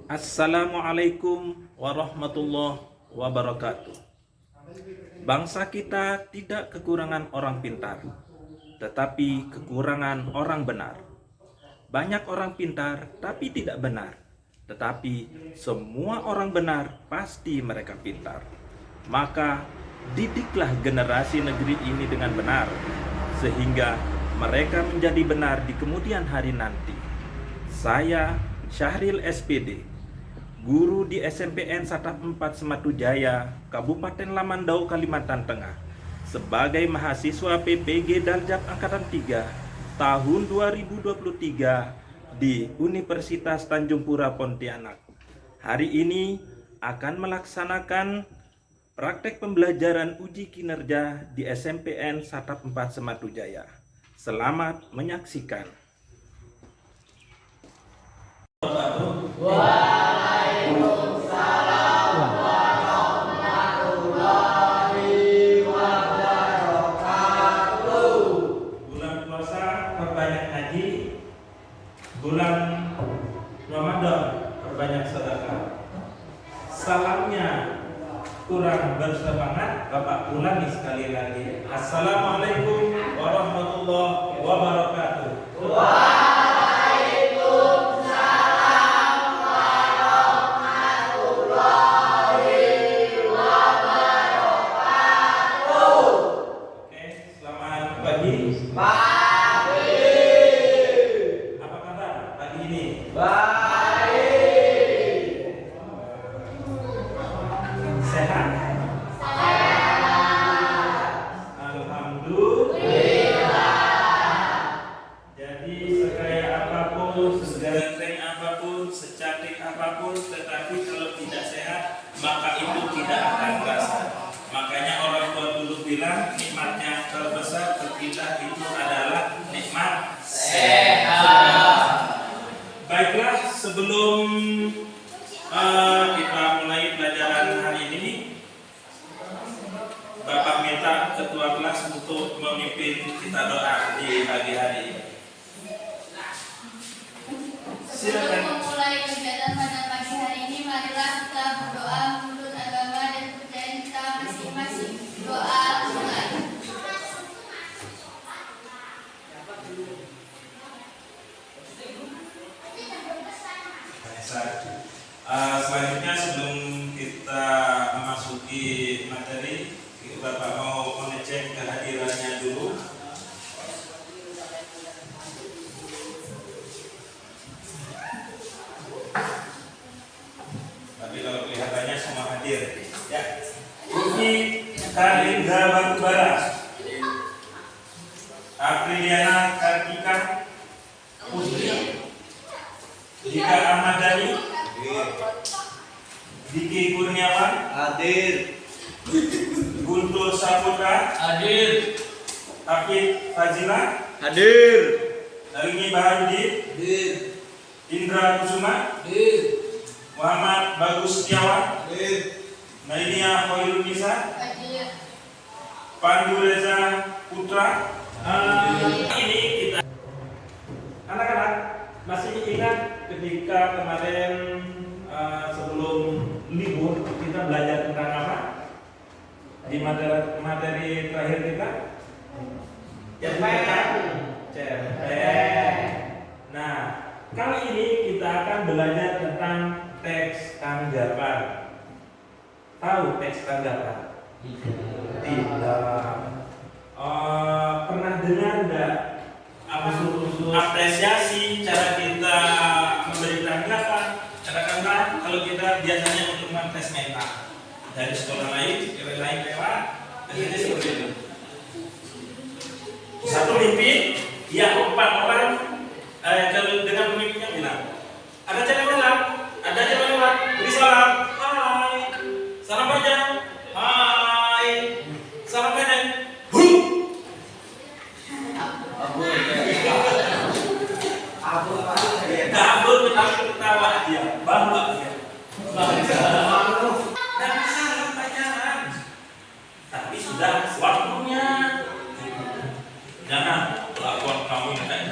Assalamualaikum warahmatullahi wabarakatuh. Bangsa kita tidak kekurangan orang pintar, tetapi kekurangan orang benar. Banyak orang pintar tapi tidak benar, tetapi semua orang benar pasti mereka pintar. Maka didiklah generasi negeri ini dengan benar, sehingga mereka menjadi benar di kemudian hari nanti. Saya Syahril SPD, guru di SMPN Satap 4 Sematujaya, Kabupaten Lamandau, Kalimantan Tengah, sebagai mahasiswa PPG Daljab Angkatan 3 tahun 2023 di Universitas Tanjung Pura Pontianak. Hari ini akan melaksanakan praktek pembelajaran uji kinerja di SMPN Satap 4 Sematujaya. Selamat menyaksikan. Waalaikumsalam warahmatullahi wabarakatuh. Bulan puasa perbanyak haji, bulan Ramadan perbanyak sedekah. Salamnya kurang bersemangat, Bapak ulangi sekali lagi. Assalamualaikum warahmatullahi wabarakatuh. Apa kabar pagi ini? Sehat? Alhamdulillah. Jadi sekaya apapun, seganteng apapun, secantik apapun, tetapi kalau tidak sehat, maka itu tidak akan terasa. Makanya orang tua dulu bilang nikmatnya terbesar terpindah itu adalah nikmat sehat. Baiklah, sebelum kita mulai pelajaran hari ini, Bapak minta ketua kelas untuk memimpin kita doa di pagi hari ini. Sebelum memulai kegiatan pada pagi hari ini, marilah kita berdoa menurut agama dan kepercayaan kita masing-masing. Doa mulai. Selanjutnya sebelum kita memasuki materi, Bapak mau mengecek kehadirannya dulu. Tapi kalau kelihatannya semua hadir, ya. Uki Kalindra Batubara, Apriliana Kartika Putri, Dika Ahmad Dhani, Diki Kurniawan, Hadir. Guntur Saputra, Hadir. Hafid Fazila, Hadir. Narini Baharudin, Hadir. Indra Kusuma, Hadir. Muhammad Bagus Setiawan, Hadir. Nainia Khairul Nisa, Hadir. Pandu Reza Putra. Ini kita anak-anak masih ingat ketika kemarin sebelum libur kita belajar tentang apa di materi terakhir kita? Cerpen. Nah, kali ini kita akan belajar tentang teks tanggapan. Tahu teks tanggapan? Tidak. Pernah dengar enggak usul-usul apresiasi cara kita memberi tanggapan? Katakanlah kalau kita biasanya untuk tes mental dari sekolah lain, cewek lain lewat, akhirnya seperti itu. Satu mimpi, yang 4 orang dengan pemimpinnya bilang, ada cewek lewat, ada cewek lewat, beri salam, hai, salam panjang, hai, salam pendek, kabur ketawa dia, bangga dia. Dan salam pacaran, tapi sudah waktunya. Jangan kelakuan kamu yang kayak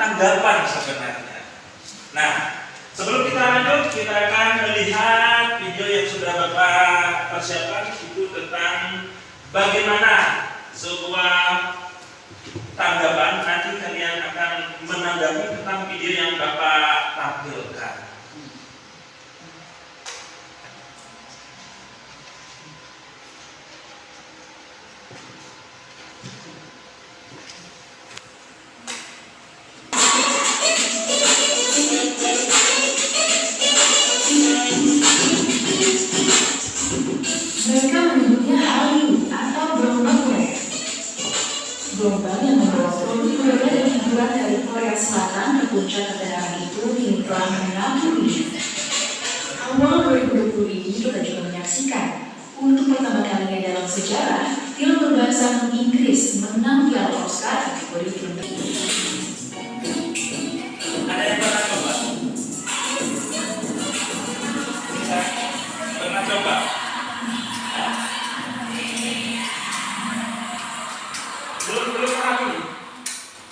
tanggapan sebenarnya. Nah, sebelum kita lanjut, kita akan melihat video yang sudah Bapak persiapkan, itu tentang bagaimana sebuah tanggapan. Nanti kalian akan menanggapi tentang video yang Bapak tampilkan. Mereka menyebutnya Hallyu atau gelombang Korea. Gelombang yang membawa produk budaya dan hiburan dari Korea Selatan ke puncak ketenaran itu kini telah mengaku dunia. Awal 2020 ini kita juga menyaksikan untuk pertama kalinya dalam sejarah film berbahasa Inggris menang piala Oscar kategori film terbaik. Ada yang pernah coba? Bisa? Pernah coba? Belum pernah nih.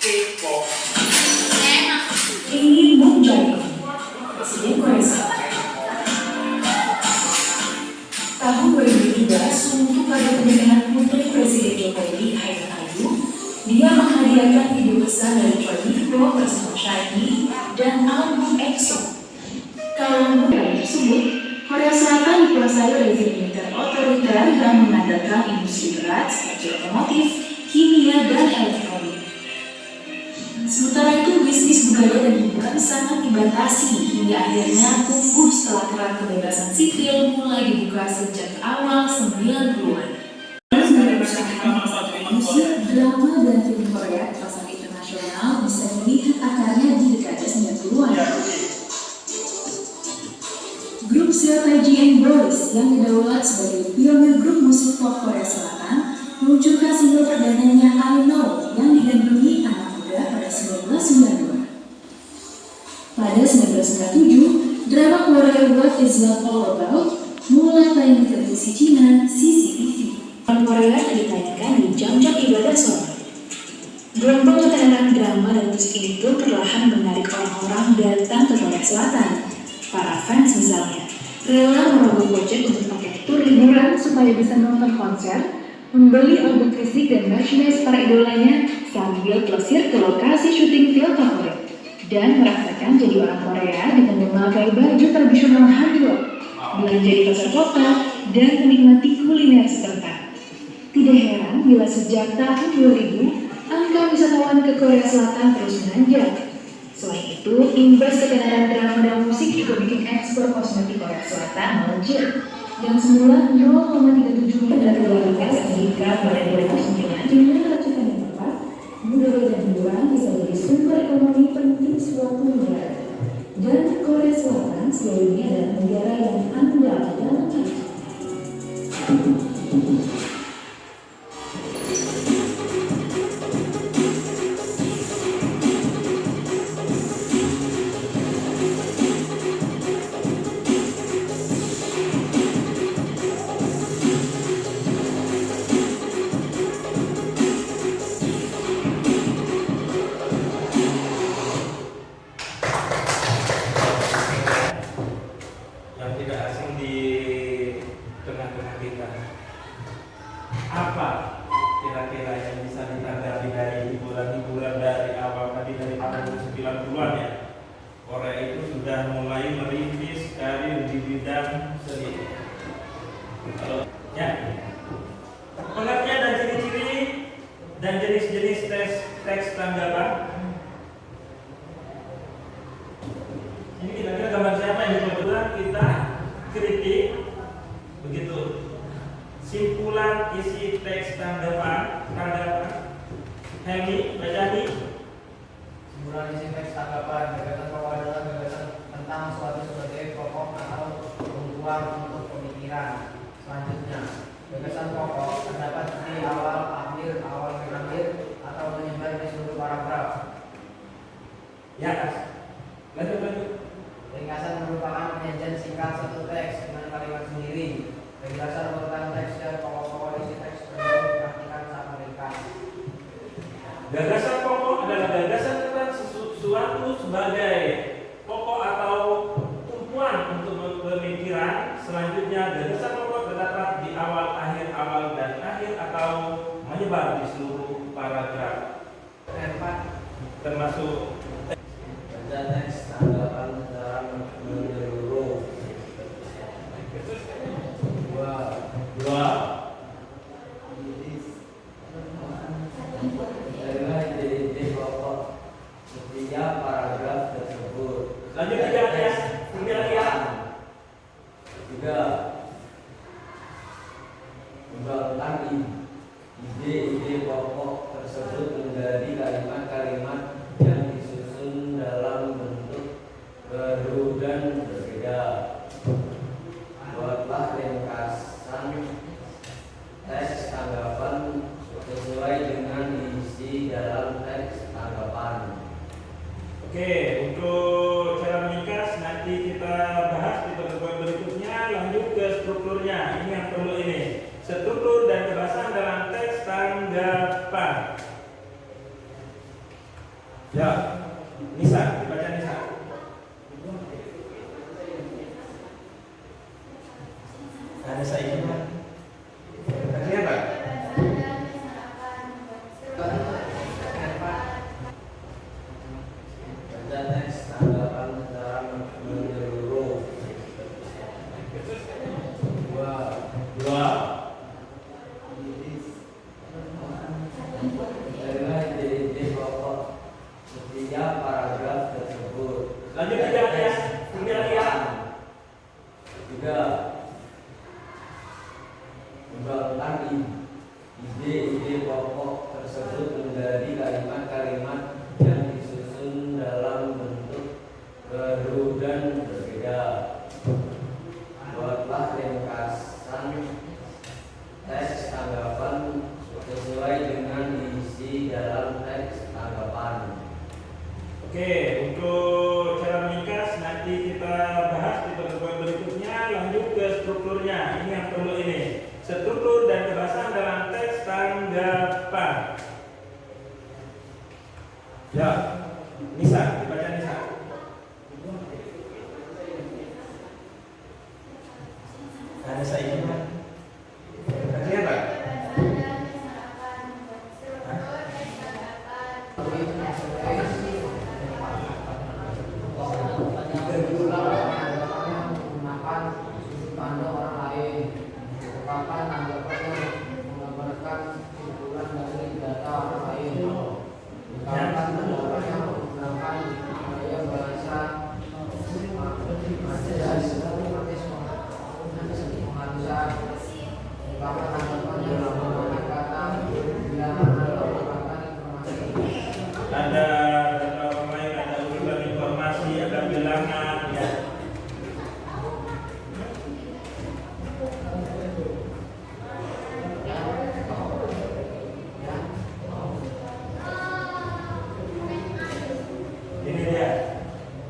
K-pop. Ini Moon Jae-in, Presiden Korea Selatan. Tahun 2017, untuk pada pernikahan putri Presiden Jokowi, Hairil Ayu, dia menghadiahkan video pesan dari Choi Min-ho bersama Shiny dan album EXO. Kalau menurut tersebut, Korea Selatan dikuasai rezim militer otoriter yang mengandalkan industri berat seperti otomotif, kimia, dan elektronik. Sementara itu, bisnis budaya dan hiburan sangat dibatasi hingga akhirnya tumbuh setelah keran kebebasan sipil mulai dibuka sejak awal 90-an. Musik, drama, dan film Korea di pasar internasional bisa dilihat akarnya di dekade 90-an. Grup Taiji and Boys yang didaulat sebagai pionir grup musik pop Korea Selatan meluncurkan single perdananya I Know yang digandrungi anak muda pada 1992. Pada 1997, drama Korea What Is Love All About mulai tayang di televisi Cina CCTV. Drama Korea ditayangkan di jam-jam ibadah sholat. Gelombang ketenaran drama dan musik ini pun perlahan menarik orang-orang datang ke Korea Selatan. Para fans misalnya rela merogoh kocek untuk pakai tur liburan supaya bisa nonton konser, membeli album fisik dan merchandise para idolanya sambil plesir ke lokasi syuting film favorit, dan merasakan jadi orang Korea dengan memakai baju tradisional Hanbok, belanja di pasar kota, dan menikmati kuliner setempat. Tidak heran bila sejak tahun 2000 angka wisatawan ke Korea Selatan terus menanjak. Selain itu, imbas ketenaran drama dan musik juga bikin ekspor kosmetik Korea Selatan melejit. Yang semula 0,37 dari dolar Amerika Serikat pada 2009 dengan racikan yang tepat, budaya dan hiburan bisa jadi sumber ekonomi penting suatu negara. Dan Korea Selatan sejauh ini adalah negara yang andal dalam hal. Yang tidak asing di tengah-tengah kita. Apa kira-kira yang bisa ditanggapi dari hiburan-hiburan dari awal tadi dari tahun 90-an ya? Korea itu sudah mulai merintis karir di bidang seni. Kalau ya, pengertian dan ciri-ciri dan jenis-jenis teks tanggapan. Ini kira-kira gambar siapa yang kebetulan kita kritik begitu. Simpulan isi teks tanggapan. Helmi, baca nih. Simpulan isi teks tanggapan gagasan pokok adalah gagasan tentang suatu sebagai pokok atau kebutuhan untuk pemikiran. Selanjutnya, gagasan pokok terdapat di awal, akhir, atau menyebar di seluruh paragraf. Ya, lanjut. Ringkasan merupakan penyajian singkat satu teks dengan kalimat sendiri. Ringkasan urutan teks dan pokok-pokok isi teks perlu diperhatikan saat meringkas. Gagasan pokok adalah gagasan tentang masuk. Baca teks tanggapan secara menyeluruh. Dua. Adalah ide-ide pokok setiap paragraf tersebut. Lanjut tiga ya. Tinggal ya. Tiga. Kembangkan ide-ide pokok tersebut menjadi kalimat-kalimat yang disusun dalam bentuk baru dan berbeda. Buatlah ringkasan teks tanggapan sesuai dengan isi dalam teks tanggapan. Oke, untuk cara meringkas nanti kita bahas di pertemuan berikutnya. Lanjut ke strukturnya. Ini yang perlu ini. Struktur dan kebahasan dalam teks tanggapan. Ya, Nisa, dibaca Nisa. Ada saya ini. Terlihat? Baca teks tanggapan secara menyeluruh. Dua. Adalah ide-ide pokok setiap paragraf tersebut. Lanjut tiga ya. Tinggal ya. Tiga. Kembangkan ide-ide pokok tersebut menjadi kalimat-kalimat yang disusun dalam bentuk baru dan berbeda. Buatlah ringkasan teks tanggapan sesuai dengan isi dalam teks tanggapan. Oke, untuk cara meringkas nanti kita bahas di pertemuan berikutnya. Lanjut ke strukturnya. Ini yang perlu ini. Struktur dan kebahasan dalam teks tanggapan. Ya, Nisa, dibaca Nisa. Ada saya ini. Terlihat Pak? Menggunakan sudut pandang orang lain, ungkapan tanggapan yang menggambarkan kesimpulan dari data orang lain, ungkapan tanggapan yang menggunakan gaya bahasa penghalusan, ungkapan tanggapan yang menggunakan kata bilangan atau ungkapan informasi. Ada data orang lain, ada urutan informasi, ada bilangan ya. Ini dia.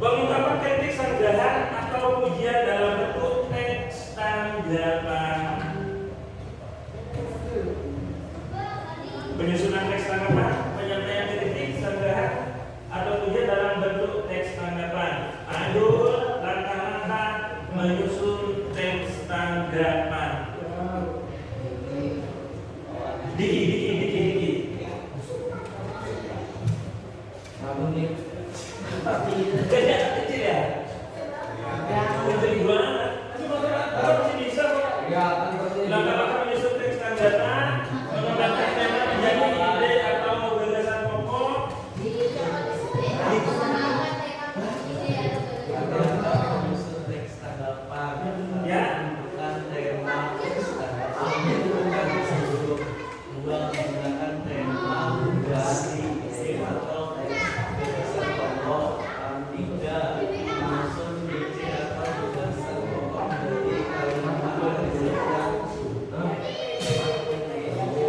Pengungkapan teknik sanggahan atau pujian dalam bentuk teks tanggapan. Penyusunan teks tanggapan, penyampaian kritik sanggahan atau pujian dalam bentuk teks tanggapan. Adul langkah-langkah menyusun teks tanggapan. Diki. Namun ini Gajah kecil ya? Kecil banget. Apa masih bisa kok? ya kan pasti Langkah-langkah menyusun teks tanggapan, mengembangkan tema menjadi ide atau gagasan pokok. menyusun teks tanggapan Ya. bukan tema teks tanggapan bukan disebut menggunakan tema dari ide atau teks gagasan pokok tidak menyusun ide atau gagasan pokok dari kalimat yang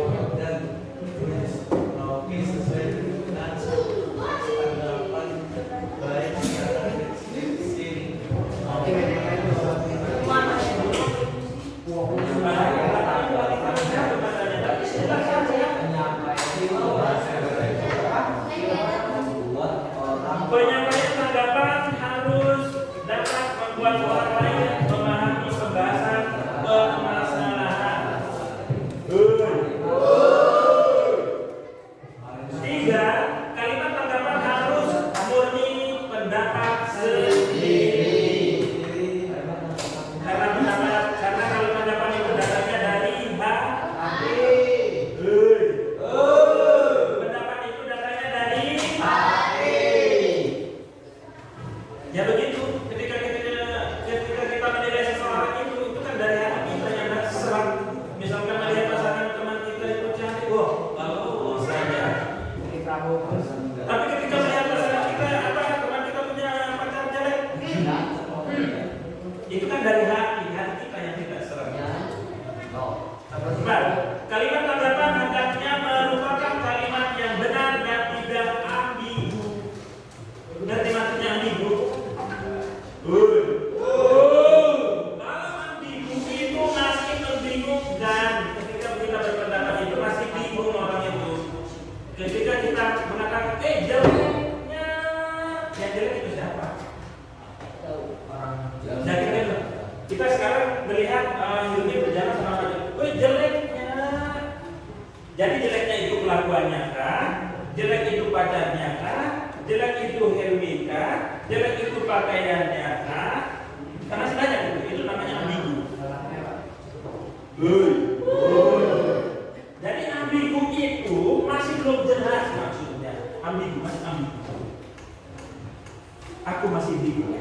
Jadi jeleknya itu kelakuannya kah? Jelek itu pacarnya kah? Jelek itu Helmi kah? Jelek itu pakaiannya kah? Karena sebenarnya itu namanya ambigu. Jadi ambigu itu masih belum jelas maksudnya. Ambigu, masih ambigu. Aku masih bingung.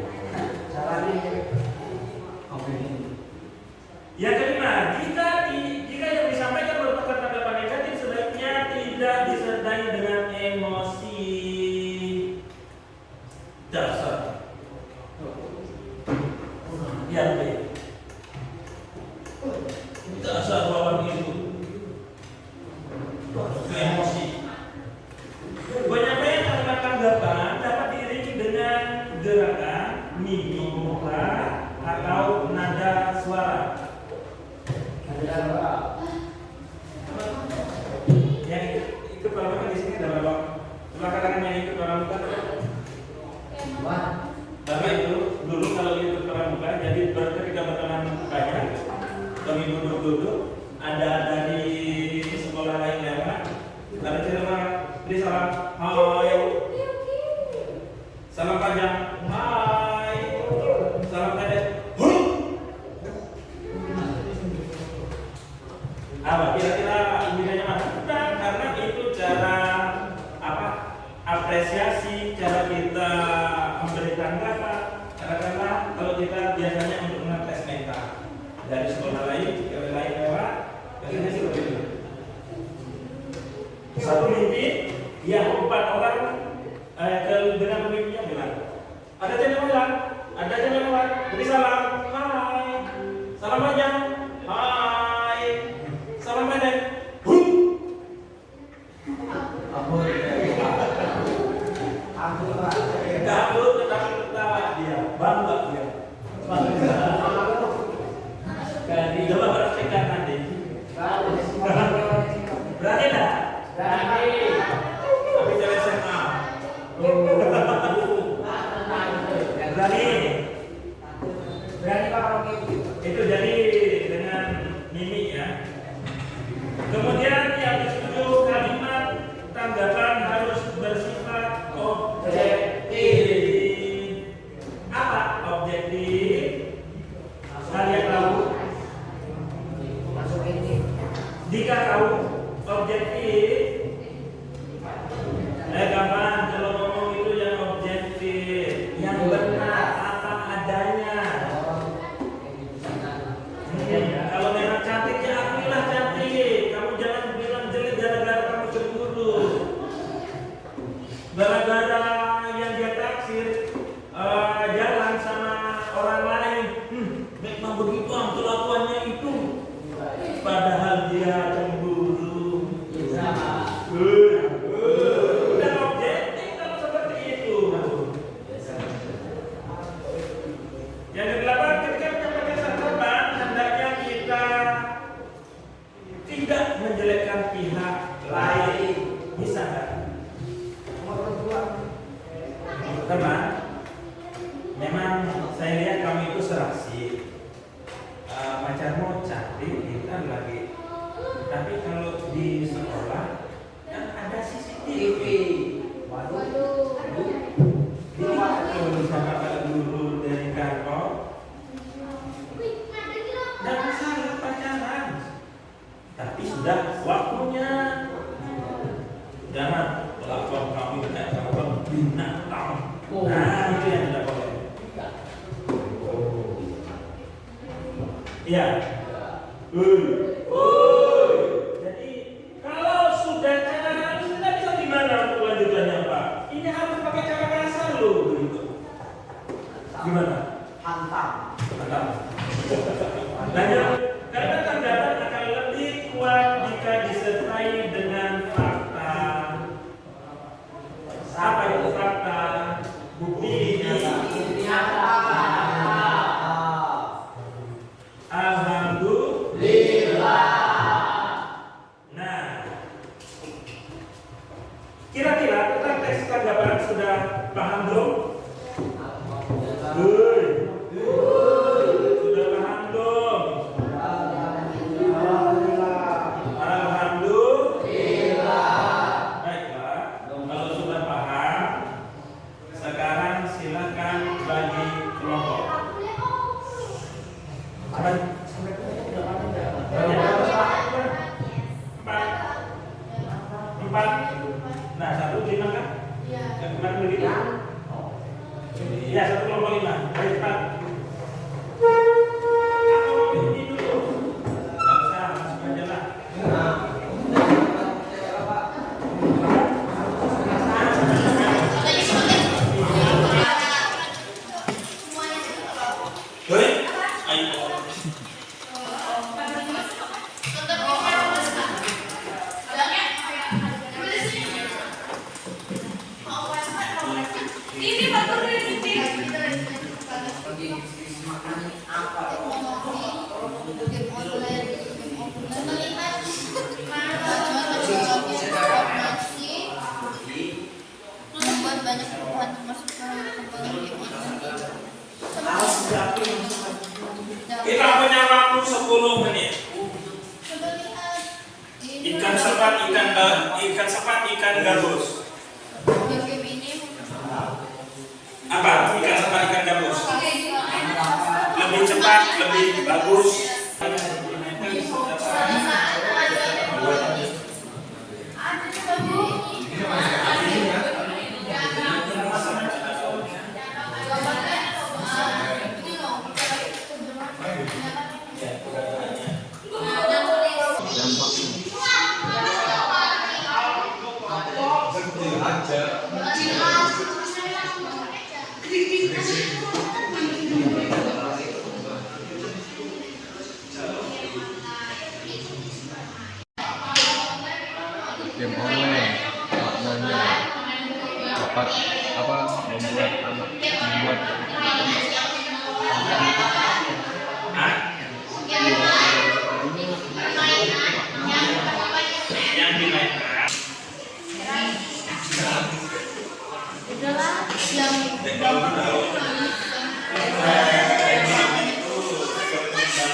Yang kelima, jika yang disampaikan merupakan tanggapan negatif, sebaiknya tidak disertai dengan emosi. Dasar. Yang B. Dasar lawan itu. Emosi. Banyak kalimat tanggapan dapat diiringi dengan gerakan, mimik muka, atau nada suara. Yang ikut pramuka di sini ada berapa? Belakangan yang ikut pramuka. Karena itu dulu kalau ikut pramuka, jadi ketika berteman banyak, kami duduk-duduk, ada dari sekolah lain lewat, ada cerita beri salam, hai, salam panjang, hai, salam pendek, apa kira-kira bedanya mana? Bukan, karena itu cara apresiasi, cara kita memberi tanggapan. Katakanlah kalau kita biasanya untuk mengetes mental dari sekolah lain lewat, biasanya sih begitu. Satu mimpi, yang 4 orang dengan pemimpinnya bilang, ada yang lewat, beri salam, hai, salam panjang, hai, salam pendek, kabur tetapi tertawa dia, bangga dia. Coba praktekkan nanti. Berani tak? Tapi jangan SMA. Berani Pak Rocky. Itu jadi dengan mimik ya. Kemudian yang ke-7, kalimat tanggapan harus bersifat objektif. Apa objektif? Kalian tahu? Jika tahu objektif, gampang kalau ngomong itu yang objektif, yang benar apa adanya. Kalau memang cantik ya akuilah cantik. Kamu jangan bilang jelek gara-gara kamu cemburu. Gara-gara yang dia taksir jalan sama orang lain, memang begitu kelakuannya itu. Padahal dia cemburu. Udah objektif kalau seperti itu. Yang ke-8, ketika menyampaikan tanggapan, hendaknya kita tidak menjelekkan pihak lain. Bisa nggak? Teman, memang saya lihat kamu itu serasi. Pacarmu cantik, kan lagi. Tapi kalau di sekolah kan ada CCTV. Waduh. Jadi kalau misalnya kalau guru dari kantor, tidak masalah pacaran. Tapi sudah waktunya. Jangan pelakon kamu tidak kamu binatang. Nah itu yang tidak boleh. Iya. Jadi kalau sudah cara kita bisa gimana untuk lanjutannya Pak? Ini harus pakai cara kasar loh begitu. Gimana? Hantam. Dan karena tanggapan akan lebih kuat jika disertai dengan fakta. Apa itu fakta? Bukti. Alhamdulillah. Nah, kira-kira tentang teks tanggapan sudah paham belum? Sudah paham belum? Ikan sepat, ikan gabus. Game ini Apa? Ikan sepat, ikan gabus. Lebih cepat, lebih bagus. Game online maknanya dapat membuat Yang dimainkan adalah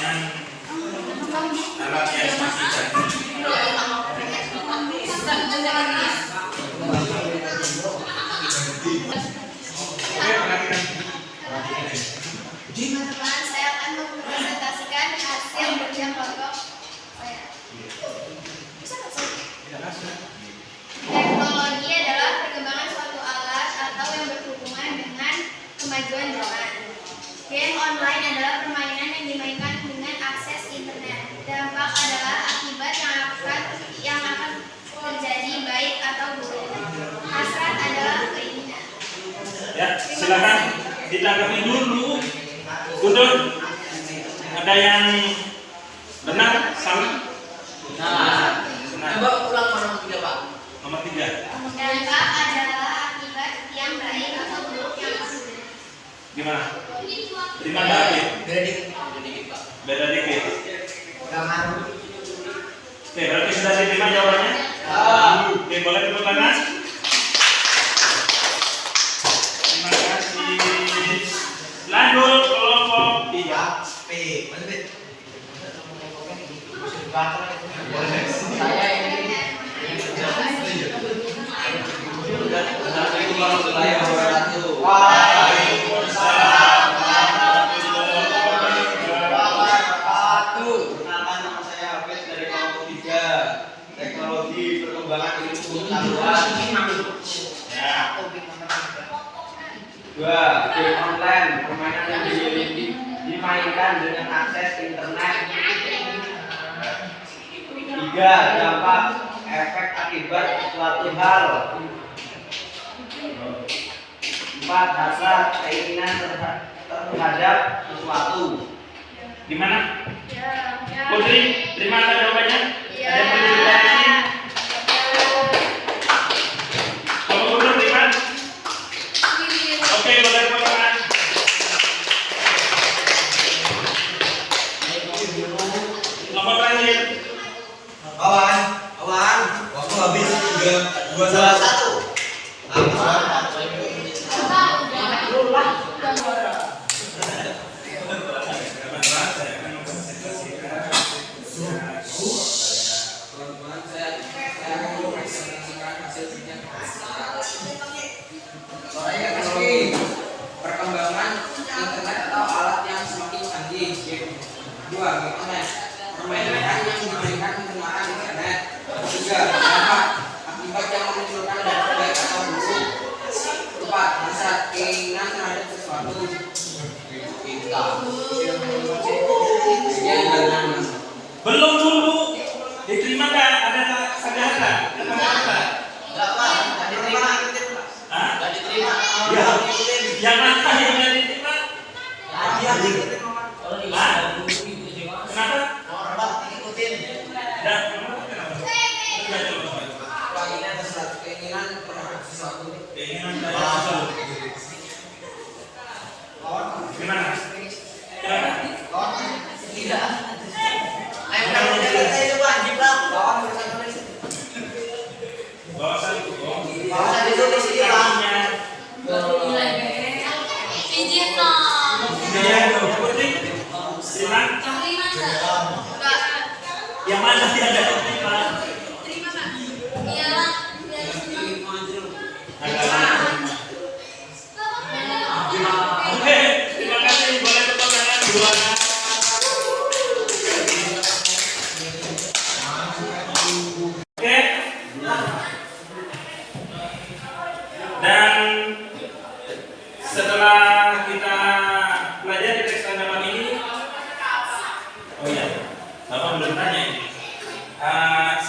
yang alat yang masih canggih. teman-teman, saya akan mempresentasikan hasil kerja kelompok saya. Teknologi adalah perkembangan suatu alat atau yang berhubungan dengan kemajuan zaman. Game online adalah permainan yang dimainkan dengan akses internet. Dampak adalah akibat yang akan terjadi baik atau buruk. Hasrat adalah keinginan. Ya, silakan ditanggapi dulu. Guntur, ada yang benar, salah? Nah, Benar. coba ulang nomor 3, Pak. Nomor 3. Dampak adalah akibat yang baik atau buruk yang akan terjadi. Gimana? Terima kasih. Beda dikit, Pak. Beda dikit. Jangan. Oke, berarti sudah diterima jawabannya? Oke, boleh tepuk tangan. Terima kasih. Lanjut kelompok 3. P. Saya ini Assalamualaikum warahmatullahi wabarakatuh. Waalaikumsalam. Perkenalkan, nama saya Hafiz dari kelompok 3 Teknologi Perkembangan Ilmu Pengetahuan. Ya. 2. Game online, permainan yang dimainkan dengan akses internet. 3. Dampak efek akibat suatu hal. 4. Hasrat keinginan terhadap sesuatu. Gimana? Ya. Putri, terima kasih jawabannya. Ya. Ada yang perlu diklarifikasi? Kalau Guntur terima? Oke, boleh tepuk tangan. Nomor terakhir. Kawan, waktu habis 3, 2, 1. perkembangan internet atau alat yang semakin canggih. Game 2. Internet. Permainan yang dimainkan menggunakan internet. 3. Dampak akibat yang memunculkan dampak baik atau buruk. 4. Hasrat keinginan terhadap sesuatu. Kita. Belum dulu. Diterima nggak? Ada saudara? Hah? Ya. Yang mana yang nggak diterima? Hah? Kenapa? Dan Keinginan terhadap sesuatu. keinginan saya sesuatu. Gimana? Gimana? Tidak. Ayo kita itu wajib lah. Kawan berusaha tulis. Bawasan itu. Bawasan ditulis di bawah. Izin dong. Iya, Putri. Terima. Yang mana yang ada terima? Terima, Pak.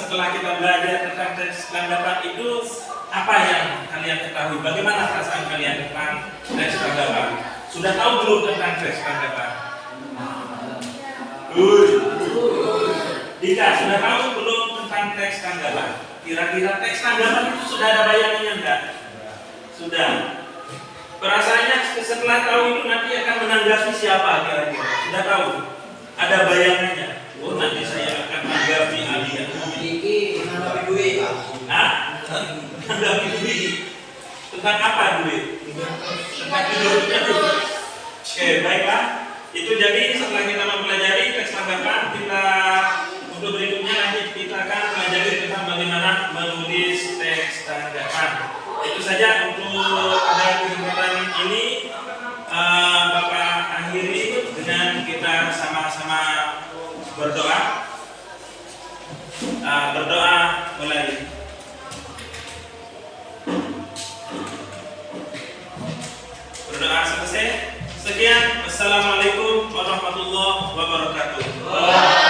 setelah kita belajar tentang teks tanggapan itu, apa yang kalian ketahui? Bagaimana perasaan kalian tentang teks tanggapan? Sudah tahu belum tentang teks tanggapan? Dika, sudah tahu belum tentang teks tanggapan? Kira-kira teks tanggapan itu sudah ada bayangannya enggak? Sudah. Perasaannya setelah tahu itu nanti akan menanggapi siapa kira-kira? Sudah tahu? Ada bayangannya? Oh, nanti saya akan menanggapi Alia. Menanggapi duit. Hah? Menanggapi duit. Tentang apa duit? Tentang tidur. Oke, baiklah. Itu jadi setelah kita mempelajari teks tanggapan, kita untuk berikutnya nanti kita akan pelajari tentang bagaimana menulis teks tanggapan. Itu saja untuk pada kesempatan ini. Bapak akhiri dengan kita sama-sama berdoa. Berdoa mulai. Berdoa selesai. Sekian. Wassalamualaikum warahmatullahi wabarakatuh.